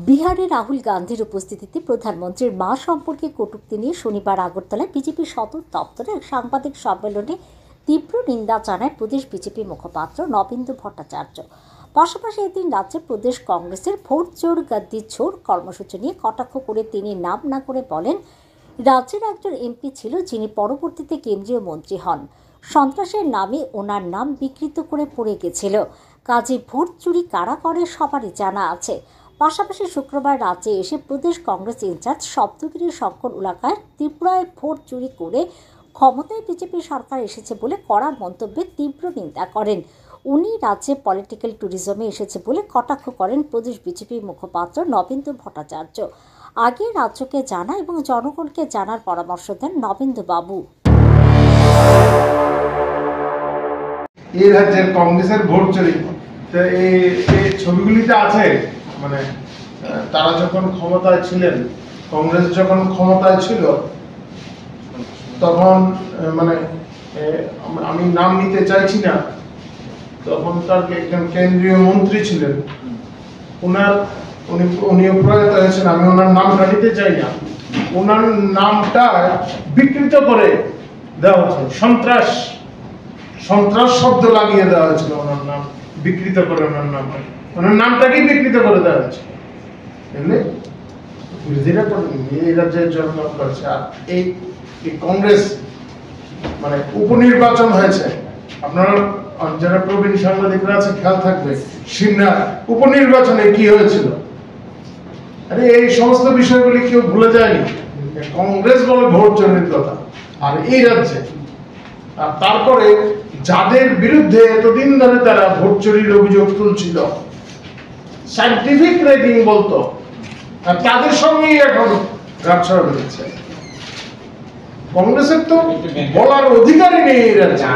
বিহারে রাহুল গান্ধীর উপস্থিতিতে প্রধানমন্ত্রীর মা সম্পর্কে কটূক্তি নিয়ে শনিবার আগরতলায় বিজেপি সদর দপ্তরে এক সাংবাদিক সম্মেলনে তীব্র নিন্দা জানায় প্রদেশ বিজেপি মুখপাত্র নবেন্দু ভট্টাচার্য। পাশাপাশি এদিন রাজ্যে প্রদেশ কংগ্রেসের ভোট চোর গদ্দি চোর কর্মসূচি নিয়ে কটাক্ষ করে তিনি নাম না করে বলেন, রাজ্যের একজন এমপি ছিল যিনি পরবর্তীতে কেন্দ্রীয় মন্ত্রী হন। সন্ত্রাসের নামে ওনার নাম বিকৃত করে পড়ে গেছিল। কাজে ভোট চুরি কারা করে সবারই জানা আছে। পাশাপাশি শুক্রবার রাজ্যে এসে প্রদেশ কংগ্রেস ইনচার্জ সপ্তগিরি শঙ্কর এলাকায় ত্রিপুরায় ভোট চুরি করে ক্ষমতায় বিজেপি সরকার এসেছে বলে কড়া মন্তব্যে তীব্র নিন্দা করেন। উনি রাজ্যে পলিটিক্যাল ট্যুরিজমে এসেছে বলে কটাক্ষ করেন প্রদেশ বিজেপি মুখপাত্র নবেন্দু ভট্টাচার্য। আগে রাজ্যকে জানা এবং জনগণকে জানার পরামর্শ দেন নবেন্দু বাবু। এই রাজ্যের কংগ্রেসের ভোট চুরি এই ছবিগুলিতে আছে, মানে তারা যখন ক্ষমতায় ছিলেন, কংগ্রেস যখন ক্ষমতায় ছিল তখন মানে আমি নাম নিতে চাইছি না, তখন তার একজন কেন্দ্রীয় মন্ত্রী ছিলেন, উনিও প্রয়াত হয়েছেন, আমি ওনার নামটা নিতে চাই না, ওনার নামটা বিকৃত করে দেওয়া হচ্ছে, সন্ত্রাস শব্দ লাগিয়ে দেওয়া হয়েছিল, ওনার নাম বিকৃত করে ওনার নামটাকেই বিকৃত করে দেওয়া হয়েছে। এমনি বিরোধীরা এই রাজ্যের জনগণ করেছে। আর এই কংগ্রেস মানে উপনির্বাচন হয়েছে, আপনারা যারা প্রবীণ সাংবাদিকরা আছে খেয়াল থাকবে, সিমনার উপনির্বাচনে কি হয়েছিল। আরে এই সমস্ত বিষয়গুলি কেউ ভুলে যায়নি। কংগ্রেস বলে ভোট চুরির কথা, আর এই রাজ্যে আর তারপরে যাদের বিরুদ্ধে এতদিন ধরে তারা ভোট চুরির অভিযোগ তুলছিল, সায়েন্টিফিক রেটিং বলতো, আর তাদের সঙ্গেই এখন গাছড়া বেরোচ্ছে। কংগ্রেসের তো বলার অধিকারই নেই এই রাজ্যে।